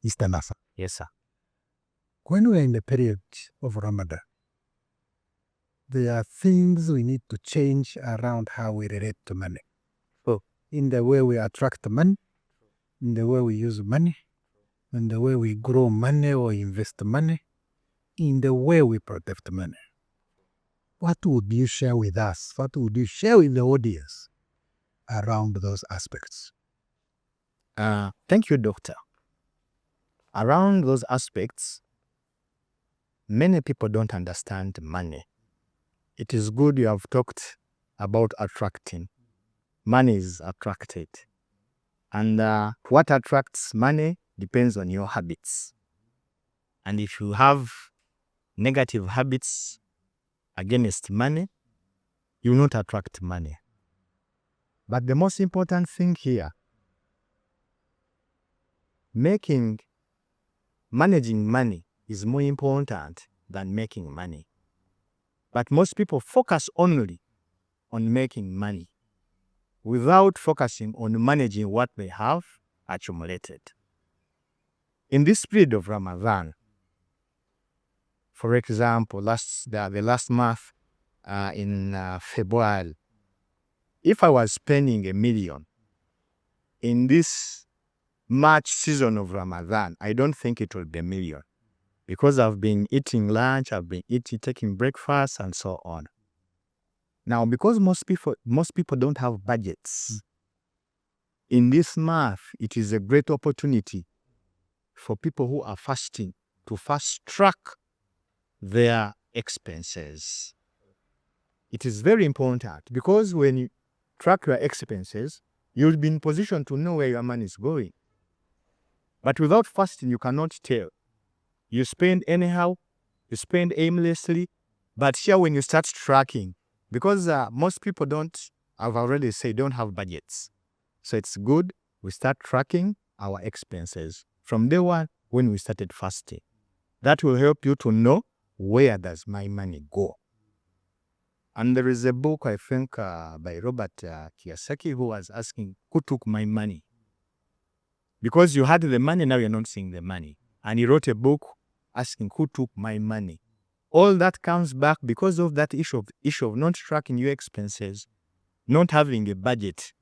Istanafa. Yes, sir. When we are in the period of Ramadan, there are things we need to change around how we relate to money. Oh. In the way we attract money, in the way we use money, in the way we grow money or invest money, in the way we protect money. What would you share with us? What would you share with the audience around those aspects? Thank you, Doctor. Around those aspects, many people don't understand money. It is good you have talked about attracting. Money is attracted. And what attracts money depends on your habits. And if you have negative habits against money, you will not attract money. But the most important thing here, managing money is more important than making money. But most people focus only on making money without focusing on managing what they have accumulated. In this period of Ramadan, for example, the last month in February, if I was spending $1 million in this March season of Ramadan, I don't think it will be $1 million because I've been eating lunch, I've been taking breakfast and so on. Now, because most people don't have budgets, in this month, it is a great opportunity for people who are fasting to fast track their expenses. It is very important because when you track your expenses, you'll be in position to know where your money is going. But without fasting, you cannot tell. You spend anyhow, you spend aimlessly, but here when you start tracking, because most people I've already said, don't have budgets. So it's good we start tracking our expenses from day one when we started fasting. That will help you to know where does my money go. And there is a book, I think, by Robert Kiyosaki, who was asking, who took my money? Because you had the money, now you're not seeing the money. And he wrote a book asking, who took my money? All that comes back because of that issue of not tracking your expenses, not having a budget.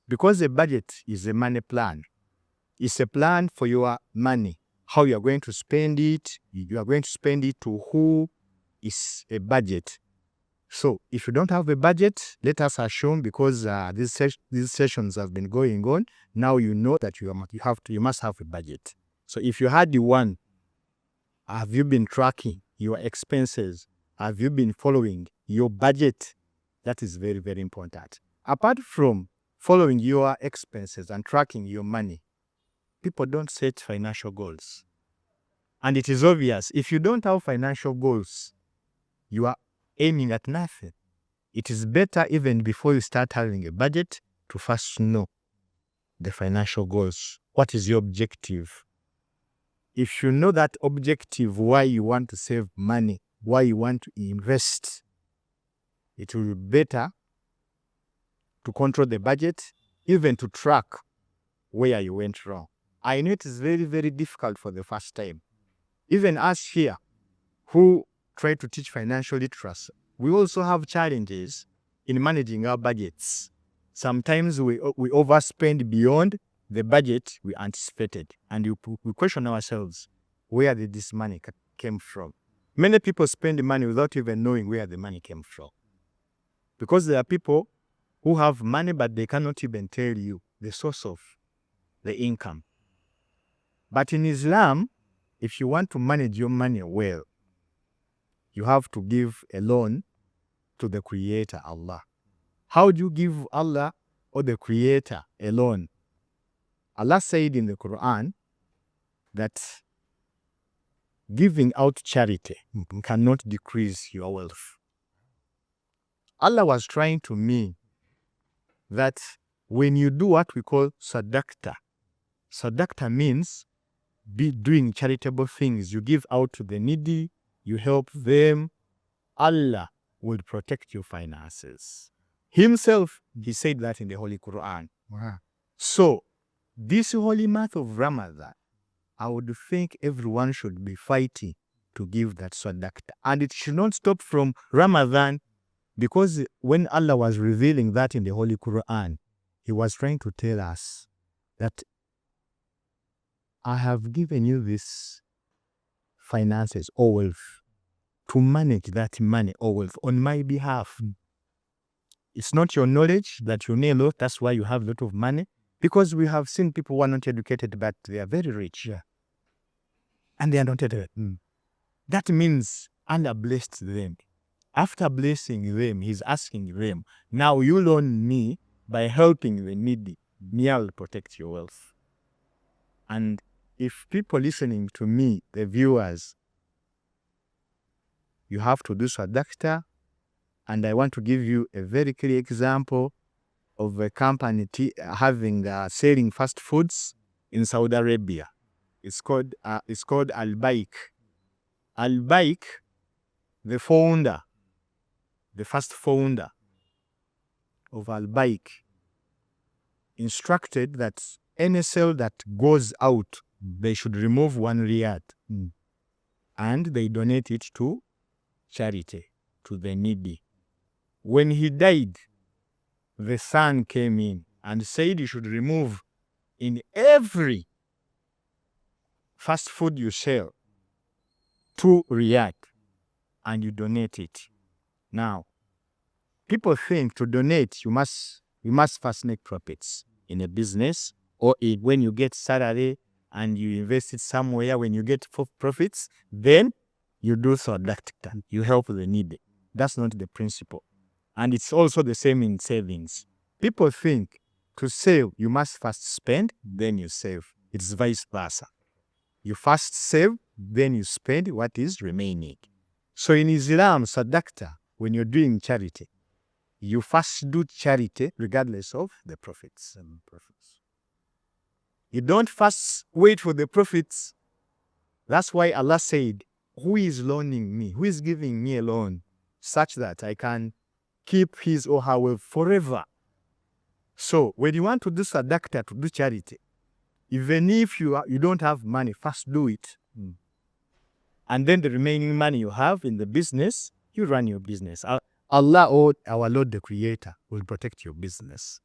Because a budget is a money plan. It's a plan for your money, how you are going to spend it, you are going to spend it to who, is a budget. So if you don't have a budget, let us assume, because these sessions have been going on, now you know that you must have a budget. So if you had the one, have you been tracking your expenses? Have you been following your budget? That is very, very important. Apart from following your expenses and tracking your money, people don't set financial goals. And it is obvious, if you don't have financial goals, you are aiming at nothing. It is better even before you start having a budget to first know the financial goals. What is your objective? If you know that objective, why you want to save money, why you want to invest, it will be better to control the budget, even to track where you went wrong. I know it is very, very difficult for the first time. Even us here, who try to teach financial literacy, we also have challenges in managing our budgets. Sometimes we overspend beyond the budget we anticipated, and we question ourselves, where did this money came from? Many people spend the money without even knowing where the money came from. Because there are people who have money, but they cannot even tell you the source of the income. But in Islam, if you want to manage your money well, you have to give a loan to the Creator, Allah. How do you give Allah or the Creator a loan? Allah said in the Quran that giving out charity cannot decrease your wealth. Allah was trying to mean that when you do what we call sadaqta means doing charitable things. You give out to the needy, you help them, Allah will protect your finances. Himself, he said that in the Holy Quran. Wow. So, this holy month of Ramadan, I would think everyone should be fighting to give that sadaqah. And it should not stop from Ramadan, because when Allah was revealing that in the Holy Quran, He was trying to tell us that I have given you this finances or wealth to manage that money or wealth on my behalf. It's not your knowledge that you know a lot, that's why you have a lot of money. Because we have seen people who are not educated, but they are very rich. Yeah. And they are not educated. That means Allah blessed them. After blessing them, He's asking them, now you loan me by helping the needy. Me, I will protect your wealth. And if people listening to me, the viewers, you have to do sadaqah. And I want to give you a very clear example of a company selling fast foods in Saudi Arabia. It's called Al-Baik. Al-Baik, the first founder of Al-Baik, instructed that any sale that goes out, they should remove 1 riyad and they donate it to charity, to the needy. When he died, the son came in and said you should remove in every fast food you sell 2 riyad and you donate it. Now, people think to donate, you must first make profits in a business, or when you get salary and you invest it somewhere, when you get profits, then you do sadaqah, you help the needy. That's not the principle. And it's also the same in savings. People think to save, you must first spend, then you save. It's vice versa. You first save, then you spend what is remaining. So in Islam, sadaqah, when you're doing charity, you first do charity regardless of the profits. You don't first wait for the profits. That's why Allah said, who is loaning me? Who is giving me a loan such that I can keep his or her wealth forever? So when you want to do sadaqah, to do charity, even if you don't have money, first do it. And then the remaining money you have in the business, you run your business. Allah, or our Lord the Creator, will protect your business.